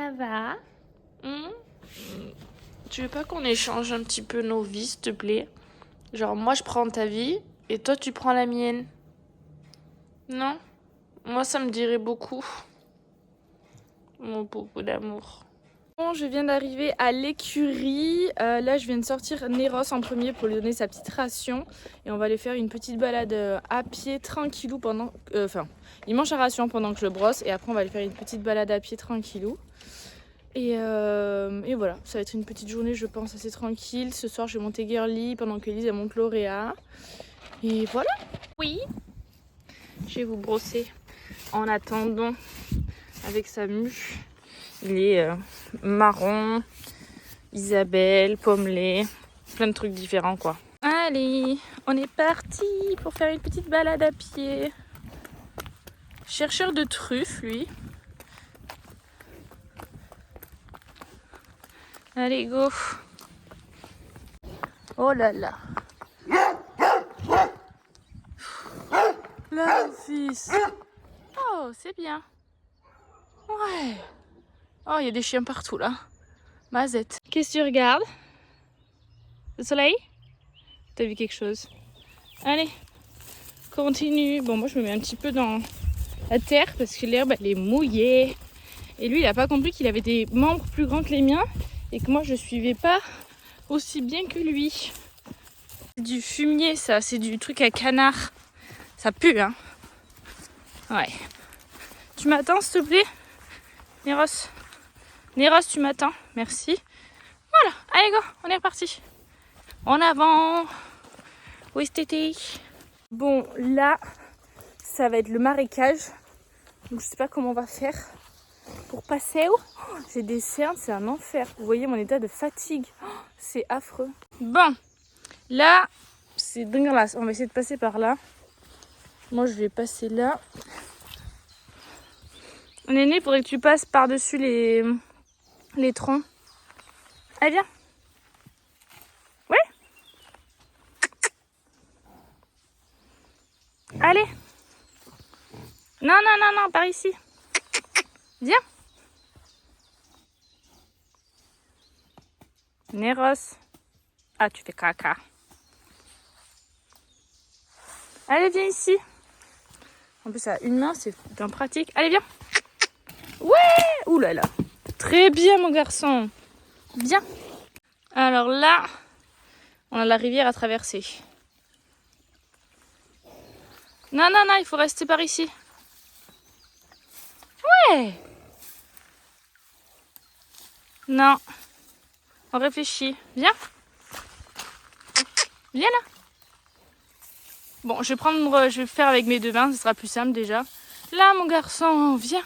Ça va? Tu veux pas qu'on échange un petit peu nos vies, s'il te plaît? Genre, moi, je prends ta vie et toi, tu prends la mienne. Non? Moi, ça me dirait beaucoup. Mon beaucoup d'amour. Bon, je viens d'arriver à l'écurie. Là, je viens de sortir Néros en premier pour lui donner sa petite ration. Et on va aller faire une petite balade à pied tranquillou pendant... il mange sa ration pendant que je le brosse. Et après, on va aller faire une petite balade à pied tranquillou. Et voilà, ça va être une petite journée, je pense, assez tranquille. Ce soir, je vais monter Girly pendant que Lise elle monte Lauréat. Et voilà. Oui, je vais vous brosser en attendant avec sa mue. Il est marron, Isabelle, pommelé, plein de trucs différents quoi. Allez, on est parti pour faire une petite balade à pied. Chercheur de truffes, lui. Allez, go. Oh là là. Là, fils. Oh, c'est bien. Ouais. Oh, il y a des chiens partout là. Mazette. Qu'est-ce que tu regardes? Le soleil? T'as vu quelque chose? Allez, continue. Bon, moi je me mets un petit peu dans la terre parce que l'herbe elle est mouillée. Et lui il a pas compris qu'il avait des membres plus grands que les miens et que moi je suivais pas aussi bien que lui. C'est du fumier ça, c'est du truc à canard. Ça pue hein. Ouais. Tu m'attends s'il te plaît? Néros. Néros, tu m'attends? Merci. Voilà, allez go, on est reparti. En avant. Oui, tété. Bon, là, ça va être le marécage. Donc, je sais pas comment on va faire pour passer. Oh, j'ai des cernes, c'est un enfer. Vous voyez mon état de fatigue. Oh, c'est affreux. Bon, là, c'est dégueulasse. On va essayer de passer par là. Moi, je vais passer là. Néné, il faudrait que tu passes par-dessus les troncs. Allez, viens. Ouais. Allez. Non, non, non, non, par ici. Viens. Néros. Ah, tu fais caca. Allez, viens ici. En plus, ça a une main, c'est bien pratique. Allez, viens. Ouais. Ouh là là. Très bien, mon garçon. Bien. Alors là, on a la rivière à traverser. Non, non, non, il faut rester par ici. Ouais. Non. On réfléchit. Viens. Viens là. Bon, je vais faire avec mes deux mains, ce sera plus simple déjà. Là, mon garçon, viens.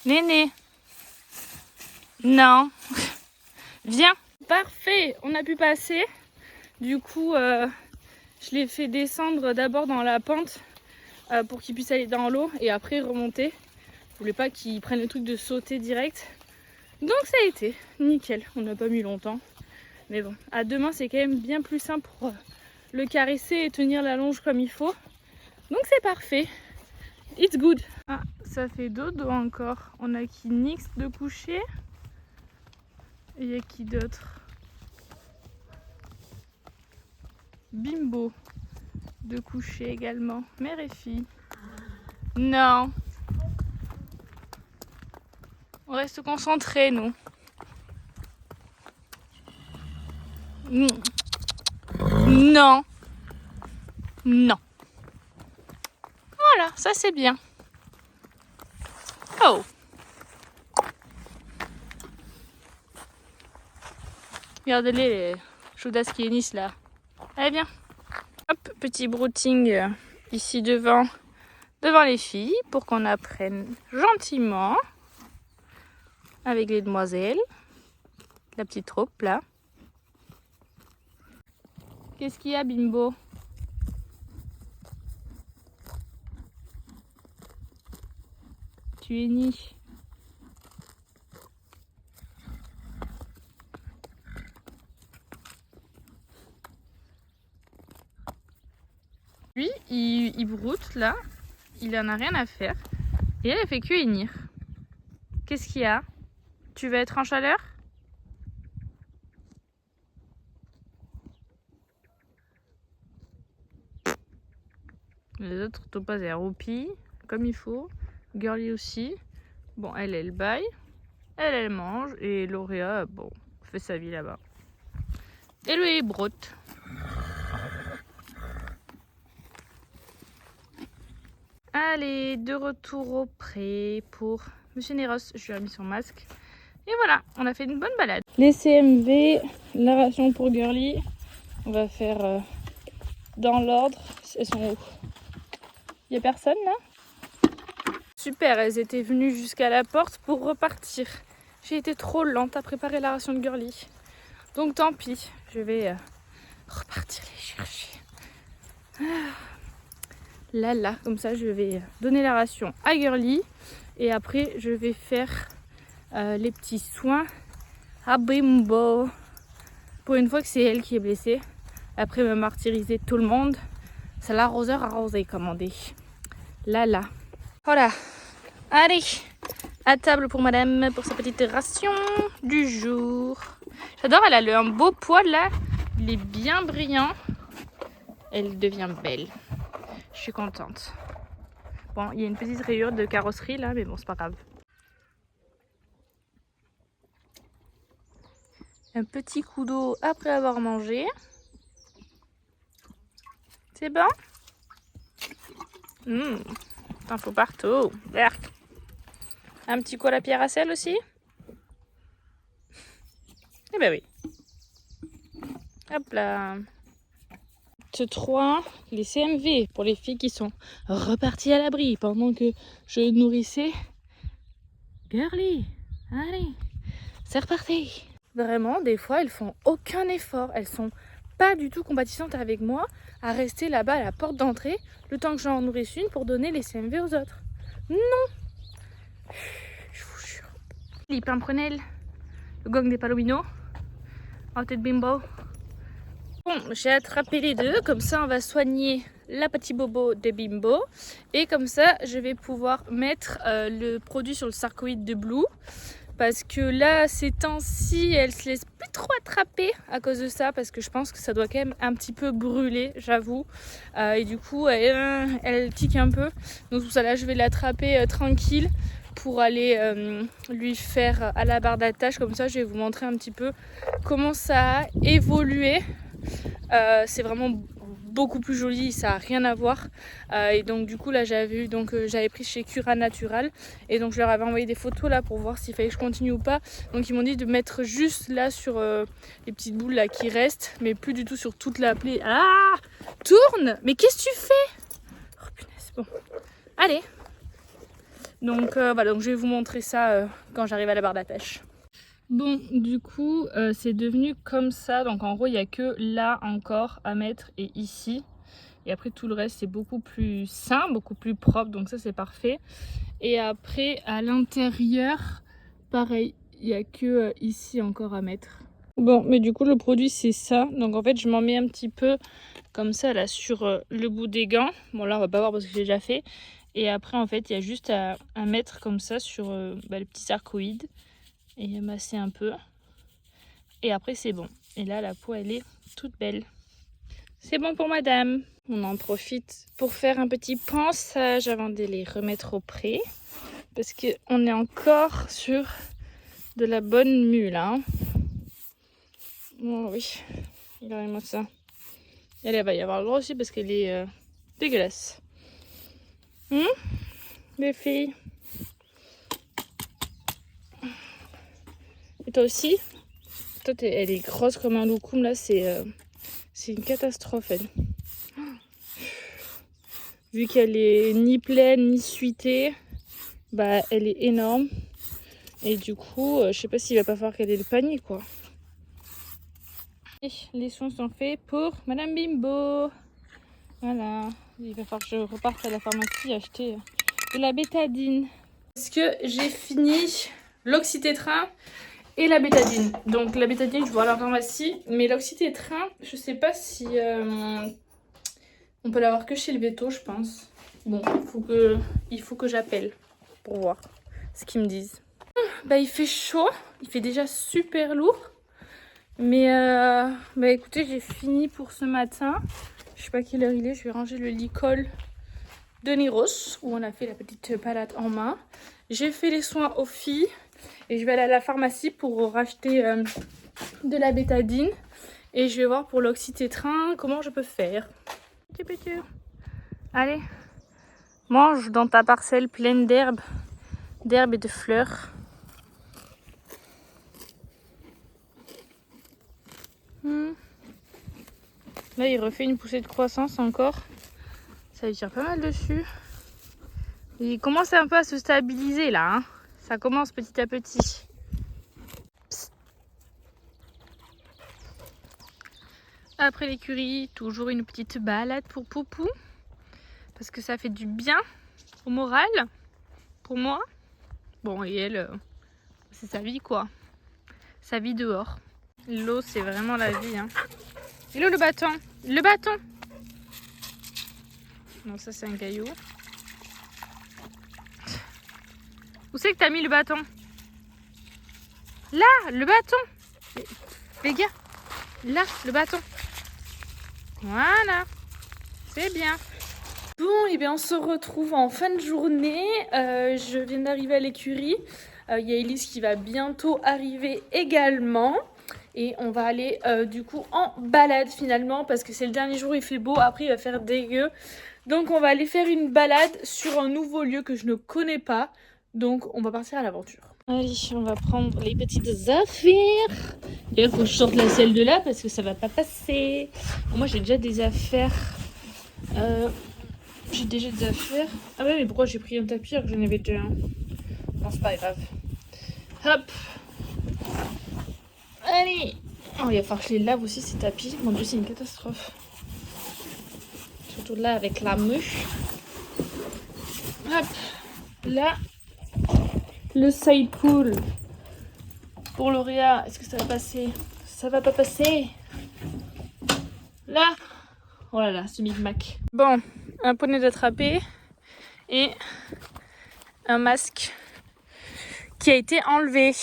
Néné. Non. Viens. Parfait, on a pu passer. Du coup, je l'ai fait descendre d'abord dans la pente pour qu'il puisse aller dans l'eau et après remonter. Je voulais pas qu'il prenne le truc de sauter direct. Donc ça a été nickel. On n'a pas mis longtemps. Mais bon, à deux mains, c'est quand même bien plus simple pour le caresser et tenir la longe comme il faut. Donc c'est parfait. It's good. Ah, ça fait dodo encore. On a qui Nix de coucher. Et il y a qui d'autre? Bimbo de coucher également. Mère et fille. Non. On reste concentrés, nous. Non. Non. Voilà, ça c'est bien. Oh. Regardez les chaudas qui hennissent là. Allez, viens. Hop, petit brouting ici devant les filles pour qu'on apprenne gentiment avec les demoiselles. La petite troupe là. Qu'est-ce qu'il y a, Bimbo? Tu hennis. Lui, il broute là, il en a rien à faire. Et elle fait que hennir. Qu'est-ce qu'il y a? Tu veux être en chaleur? Les autres, Topaz est roupie, comme il faut. Girly aussi. Bon, elle baille. Elle mange. Et Lauréa, bon, fait sa vie là-bas. Et lui, il broute. Allez, de retour au pré pour Monsieur Néros. Je lui ai mis son masque. Et voilà, on a fait une bonne balade. Les CMV, la ration pour Girly. On va faire dans l'ordre. Elles sont où? Il n'y a personne là? Super, elles étaient venues jusqu'à la porte pour repartir. J'ai été trop lente à préparer la ration de Girly. Donc tant pis, je vais repartir les chercher. Là, comme ça je vais donner la ration à Girly. Et après je vais faire les petits soins à Bimbo. Pour une fois que c'est elle qui est blessée. Après me martyriser tout le monde. C'est l'arroseur arrosé comme on dit. Là. Voilà. Allez, à table pour madame pour sa petite ration du jour. J'adore, elle a un beau poil là. Il est bien brillant. Elle devient belle. Je suis contente. Bon, il y a une petite rayure de carrosserie là, mais bon, c'est pas grave. Un petit coup d'eau après avoir mangé. C'est bon? T'en faut partout. Berk. Un petit coup à la pierre à sel aussi? Eh ben oui. Hop là. Ce 3, les CMV pour les filles qui sont reparties à l'abri pendant que je nourrissais Girly. Allez, c'est reparti. Vraiment, des fois, elles font aucun effort. Elles sont pas du tout compatissantes avec moi à rester là-bas à la porte d'entrée le temps que j'en nourrisse une pour donner les CMV aux autres. Non. Je vous jure. Les pimprenelles, le gang des palominos, en tête Bimbo. Bon, j'ai attrapé les deux, comme ça on va soigner la petite bobo de Bimbo. Et comme ça, je vais pouvoir mettre le produit sur le sarcoïde de Blue. Parce que là, ces temps-ci, elle se laisse plus trop attraper à cause de ça. Parce que je pense que ça doit quand même un petit peu brûler, j'avoue. Et du coup, elle tique un peu. Donc pour ça, là, je vais l'attraper tranquille pour aller lui faire à la barre d'attache. Comme ça, je vais vous montrer un petit peu comment ça a évolué. C'est vraiment beaucoup plus joli, ça n'a rien à voir. Et donc du coup là j'avais pris chez Cura Natural et donc je leur avais envoyé des photos là pour voir s'il fallait que je continue ou pas. Donc ils m'ont dit de mettre juste là sur les petites boules là qui restent, mais plus du tout sur toute la plaie. Ah, tourne! Mais qu'est-ce que tu fais? Oh punaise, bon. Allez. Donc voilà, donc je vais vous montrer ça quand j'arrive à la barre d'attache. Bon, du coup, c'est devenu comme ça. Donc en gros, il n'y a que là encore à mettre et ici. Et après, tout le reste, c'est beaucoup plus sain, beaucoup plus propre. Donc ça, c'est parfait. Et après, à l'intérieur, pareil, il n'y a que ici encore à mettre. Bon, mais du coup, le produit, c'est ça. Donc en fait, je m'en mets un petit peu comme ça, là, sur le bout des gants. Bon, là, on va pas voir parce que j'ai déjà fait. Et après, en fait, il y a juste à mettre comme ça sur les petits sarcoïdes. Et masser un peu. Et après c'est bon. Et là la peau elle est toute belle. C'est bon pour madame. On en profite pour faire un petit pansage avant de les remettre au pré. Parce qu'on est encore sur de la bonne mule. Hein. Oh oui. Regardez-moi ça. Elle va y avoir le gros aussi parce qu'elle est dégueulasse. Les filles. Et toi aussi? Toi, elle est grosse comme un loukoum, là, c'est une catastrophe, elle. Vu qu'elle est ni pleine, ni suitée, bah, elle est énorme. Et du coup, je sais pas s'il va pas falloir qu'elle ait le panier, quoi. Et les soins sont faits pour Madame Bimbo. Voilà. Il va falloir que je reparte à la pharmacie acheter de la bétadine. Est-ce que j'ai fini l'oxytétrin et la bétadine? Donc la bétadine, je vois à la pharmacie, mais l'oxytétrin, je sais pas si on peut l'avoir que chez le véto, je pense. Bon, il faut que j'appelle pour voir ce qu'ils me disent. bah, il fait chaud. Il fait déjà super lourd. Mais bah, écoutez, j'ai fini pour ce matin. Je sais pas quelle heure il est. Je vais ranger le lit-col de Niros, où on a fait la petite balade en main. J'ai fait les soins aux filles. Et je vais aller à la pharmacie pour racheter de la bétadine. Et je vais voir pour l'oxytétrin comment je peux faire. Allez, mange dans ta parcelle pleine d'herbes et de fleurs. Là, il refait une poussée de croissance encore. Ça lui tire pas mal dessus. Il commence un peu à se stabiliser là. Hein. Ça commence petit à petit. Psst. Après l'écurie, toujours une petite balade pour Poupou. Parce que ça fait du bien au moral. Pour moi. Bon, et elle, c'est sa vie quoi. Sa vie dehors. L'eau, c'est vraiment la vie. Hein. Hello le bâton. Le bâton. Non, ça c'est un caillou. Où c'est que t'as mis le bâton? Là, le bâton. Les gars, là, le bâton. Voilà. C'est bien. Bon, et bien on se retrouve en fin de journée. Je viens d'arriver à l'écurie. Il y a Elise qui va bientôt arriver également. Et on va aller du coup en balade finalement parce que c'est le dernier jour, il fait beau, après il va faire dégueu. Donc on va aller faire une balade sur un nouveau lieu que je ne connais pas. Donc on va partir à l'aventure. Allez, on va prendre les petites affaires. D'ailleurs, il faut que je sorte la selle de là parce que ça va pas passer. Moi j'ai déjà des affaires. J'ai déjà des affaires. Ah ouais, mais pourquoi j'ai pris un tapis alors que j'en avais déjà un? Non, c'est pas grave. Hop. Allez. Oh, il va falloir que je les lave aussi ces tapis. Mon Dieu, c'est une catastrophe. Surtout là avec la mouche. Hop. Là. Le side pool. Pour Lauréat. Est-ce que ça va passer? Ça va pas passer. Là. Oh là là, ce micmac. Bon, un poney d'attraper. Et un masque qui a été enlevé.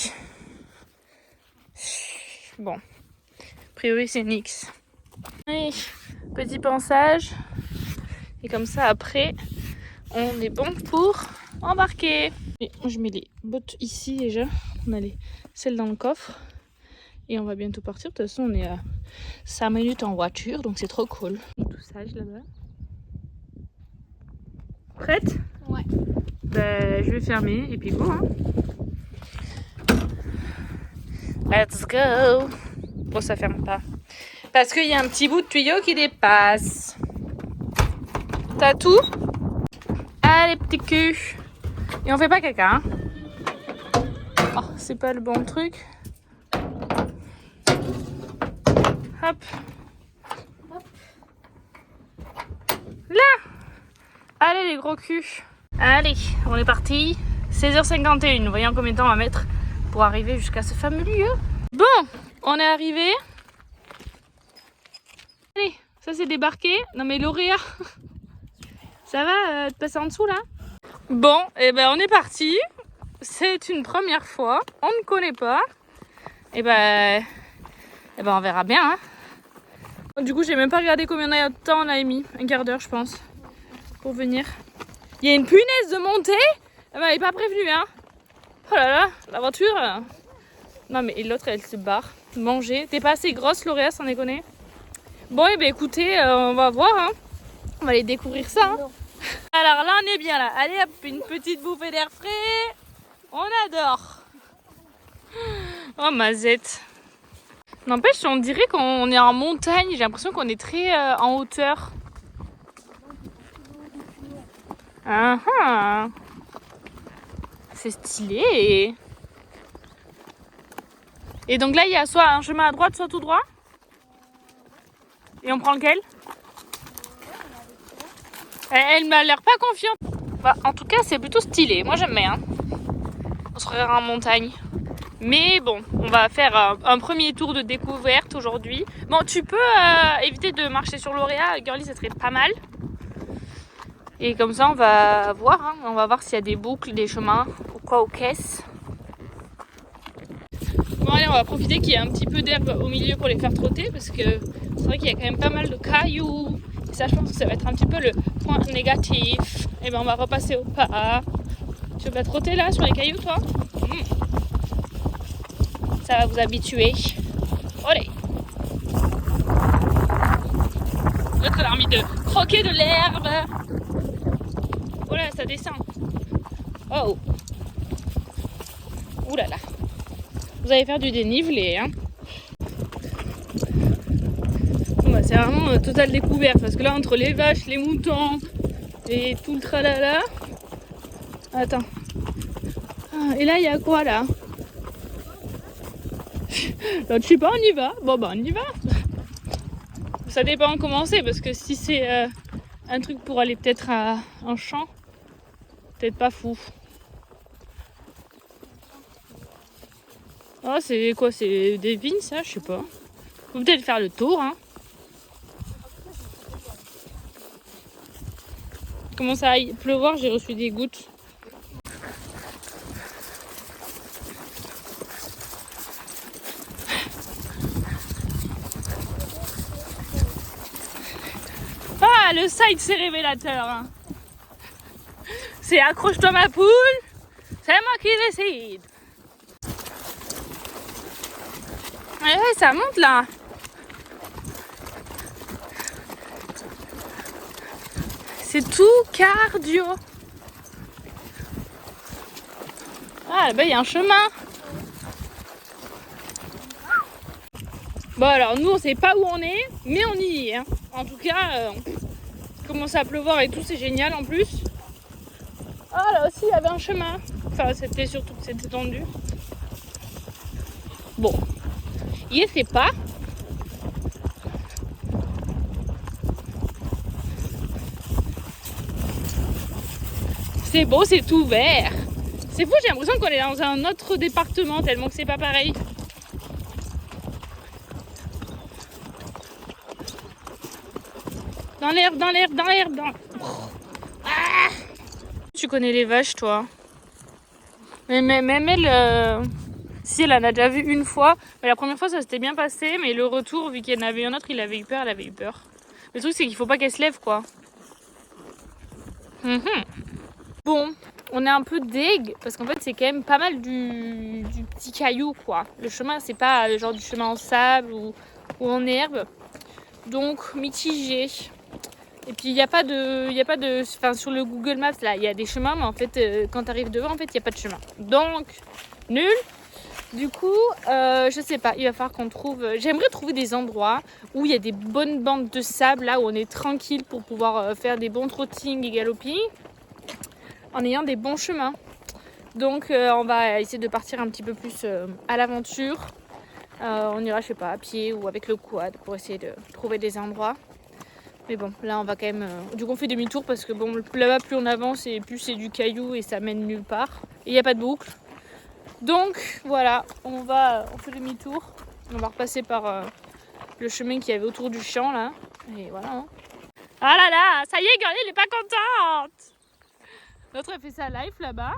Bon, a priori c'est Nix. Allez, petit pansage. Et comme ça après, on est bon pour embarquer. Et je mets les bottes ici déjà. On a celles dans le coffre. Et on va bientôt partir. De toute façon, on est à 5 minutes en voiture, donc c'est trop cool. Tout sage là-bas. Prête? Ouais. Ben, je vais fermer et puis go. Hein. Let's go. Bon, ça ferme pas. Parce qu'il y a un petit bout de tuyau qui dépasse. T'as tout? Allez, petit cul. Et on fait pas caca. Hein. Oh, c'est pas le bon truc. Hop. Hop. Là. Allez, les gros culs. Allez, on est parti. 16h51. Voyons combien de temps on va mettre pour arriver jusqu'à ce fameux lieu. Bon, on est arrivé. Allez, ça c'est débarqué. Non mais Lauréat, ça va te passer en dessous là? Bon, et ben on est parti. C'est une première fois. On ne connaît pas. Et ben on verra bien. Hein. Du coup, j'ai même pas regardé combien de temps on a mis. Un quart d'heure, je pense, pour venir. Il y a une punaise de montée. Elle m'avait pas prévenu, hein. Oh là là, la voiture. Non mais l'autre, elle se barre. Manger. T'es pas assez grosse, Lauréat, sans déconner. Bon, et ben écoutez, on va voir. Hein. On va aller découvrir ça. Hein. Alors là, on est bien là. Allez hop, une petite bouffée d'air frais. On adore. Oh mazette. N'empêche, on dirait qu'on est en montagne. J'ai l'impression qu'on est très en hauteur. C'est stylé. Et donc là, il y a soit un chemin à droite, soit tout droit. Et on prend lequel? Elle m'a l'air pas confiante. Bah, en tout cas, c'est plutôt stylé. Moi, j'aime bien. On se reverra en montagne. Mais bon, on va faire un premier tour de découverte aujourd'hui. Bon, tu peux éviter de marcher sur Lauréat. Girly, ça serait pas mal. Et comme ça, on va voir. Hein. On va voir s'il y a des boucles, des chemins ou quoi aux caisses. Bon allez, on va profiter qu'il y ait un petit peu d'herbe au milieu pour les faire trotter parce que c'est vrai qu'il y a quand même pas mal de cailloux. Et ça, je pense que ça va être un petit peu le point négatif. Et ben on va repasser au pas. Tu vas trotter là sur les cailloux, toi? Ça va vous habituer. Allez. L'autre a envie de croquer de l'herbe. Oh là, ça descend. Oh. Ouh là là. Vous allez faire du dénivelé, hein. Bon, bah, c'est vraiment totale découverte parce que là, entre les vaches, les moutons et tout le tralala. Attends. Ah, et là, il y a quoi là? Là, je sais pas, on y va. Bon, bah, on y va. Ça dépend comment c'est parce que si c'est un truc pour aller peut-être en champ, peut-être pas fou. Oh, c'est quoi? C'est des vignes, ça? Je sais pas. Faut peut-être faire le tour, hein. Comment ça aille pleuvoir, j'ai reçu des gouttes. Ah, le site, c'est révélateur, hein. C'est accroche-toi ma poule, c'est moi qui décide. Ouais, ça monte là. C'est tout cardio. Ah, là-bas, il y a un chemin. Bon, alors, nous, on sait pas où on est, mais on y est. Hein. En tout cas, il commence à pleuvoir et tout, c'est génial en plus. Ah, là aussi, il y avait un chemin. Enfin, c'était surtout que c'était tendu. Bon, il sait pas. C'est beau, c'est tout vert. C'est fou, j'ai l'impression qu'on est dans un autre département tellement que c'est pas pareil. Dans l'herbe, dans l'herbe, dans l'herbe, dans... Ah, tu connais les vaches, toi? Mais même elle, si elle en a déjà vu une fois, mais la première fois ça s'était bien passé, mais le retour, vu qu'il y en avait un autre, il avait eu peur, elle avait eu peur. Le truc c'est qu'il faut pas qu'elle se lève, quoi. Bon, on est un peu deg parce qu'en fait c'est quand même pas mal du petit caillou, quoi. Le chemin c'est pas le genre du chemin en sable ou en herbe, donc mitigé. Et puis il n'y a pas de, enfin sur le Google Maps là, il y a des chemins, mais en fait quand tu arrives devant, en fait il n'y a pas de chemin. Donc nul. Du coup, je sais pas, il va falloir qu'on trouve. J'aimerais trouver des endroits où il y a des bonnes bandes de sable là où on est tranquille pour pouvoir faire des bons trottings et galoping en ayant des bons chemins. Donc on va essayer de partir un petit peu plus à l'aventure. On ira, je sais pas, à pied ou avec le quad pour essayer de trouver des endroits. Mais bon, là on va quand même... Du coup on fait demi-tour parce que bon, là-bas plus on avance et plus c'est du caillou et ça mène nulle part. Et il n'y a pas de boucle. Donc voilà, on fait demi-tour. On va repasser par le chemin qu'il y avait autour du champ là. Et voilà. Hein. Ah là là, ça y est, Girly, elle est pas contente. L'autre elle fait sa life là-bas.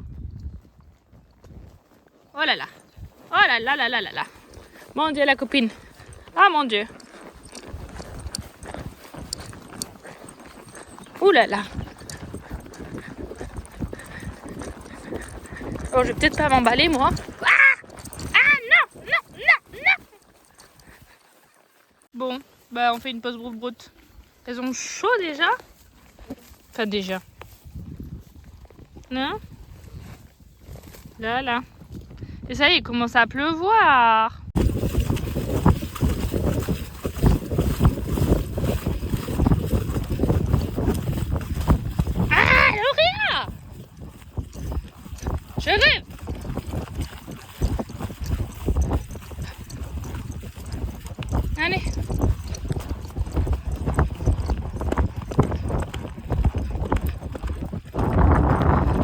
Oh là là. Oh là là là là là là. Mon Dieu la copine. Ah mon Dieu. Ouh là là. Oh, je vais peut-être pas m'emballer moi. Ah non, non, non, non. Bon, bah on fait une pause broute-broute. Elles ont chaud déjà. Enfin déjà. Non. Là, là. Et ça y est, il commence à pleuvoir. Je rêve. Allez.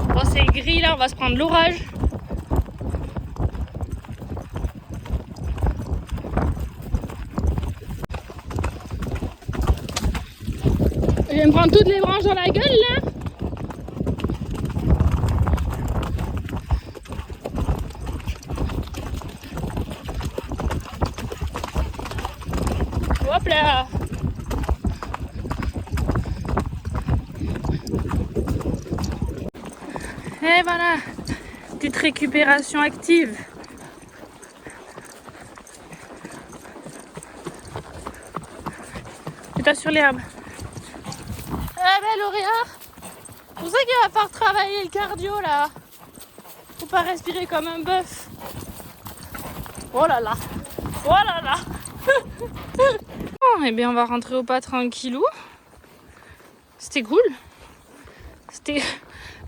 Bon, c'est gris là, on va se prendre l'orage. Je vais me prendre toutes les branches dans la gueule là. Hop là. Et voilà, petite récupération active. Tu t'as sur l'herbe. Eh ben Lauréa, c'est pour ça qu'il va falloir travailler le cardio là. Faut pas respirer comme un bœuf. Oh là là, oh là là. Bon, et bien on va rentrer au pas tranquillou. C'était cool. C'était...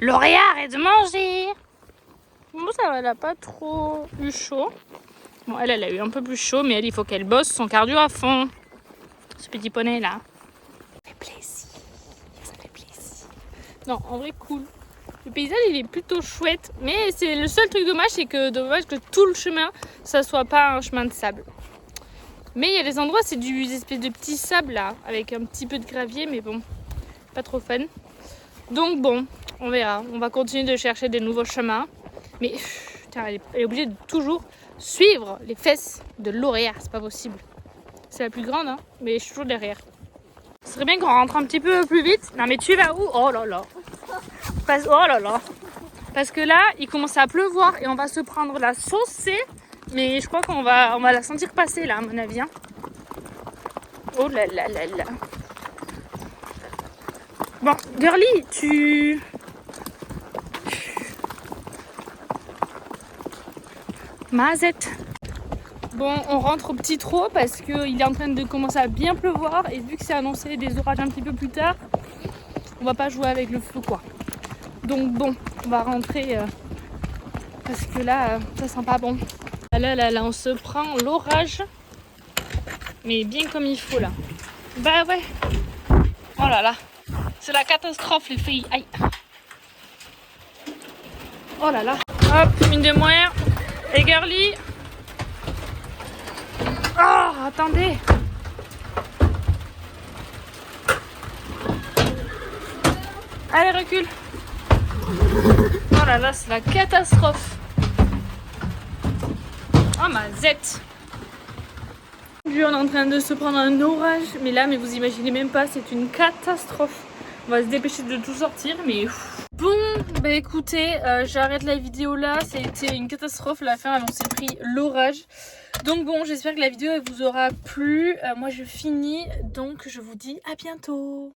Lauréa, arrête de manger. Bon, ça va, elle a pas trop eu chaud. Bon, elle a eu un peu plus chaud, mais elle, il faut qu'elle bosse son cardio à fond. Ce petit poney là. Ça fait plaisir. Ça fait plaisir. Non, en vrai, cool. Le paysage, il est plutôt chouette. Mais c'est le seul truc dommage, c'est que tout le chemin, ça soit pas un chemin de sable. Mais il y a des endroits, c'est des espèces de petits sables là, avec un petit peu de gravier, mais bon, pas trop fun. Donc bon, on verra. On va continuer de chercher des nouveaux chemins. Mais putain, elle est obligée de toujours suivre les fesses de Lauréa. C'est pas possible. C'est la plus grande, hein, mais je suis toujours derrière. Ce serait bien qu'on rentre un petit peu plus vite. Non mais tu vas où? Oh là là. Oh là là. Parce que là, il commence à pleuvoir et on va se prendre la saucée. Mais je crois qu'on va la sentir passer là, à mon avis. Hein. Oh là là là là. Bon, Girly, tu... Mazette. Bon, on rentre au petit trot parce qu'il est en train de commencer à bien pleuvoir. Et vu que c'est annoncé des orages un petit peu plus tard, on va pas jouer avec le feu quoi. Donc bon, on va rentrer parce que là, ça sent pas bon. Là, on se prend l'orage. Mais bien comme il faut là. Bah ouais. Oh là là. C'est la catastrophe les filles. Aïe. Oh là là. Hop, une de moins. Et Girly. Oh, attendez. Allez, recule. Oh là là, c'est la catastrophe. Oh ma zette. On est en train de se prendre un orage. Mais là, vous imaginez même pas, c'est une catastrophe. On va se dépêcher de tout sortir, mais... Bon, bah écoutez, j'arrête la vidéo là. C'était une catastrophe. À la fin, on s'est pris l'orage. Donc bon, j'espère que la vidéo elle vous aura plu. Moi, je finis. Donc, je vous dis à bientôt.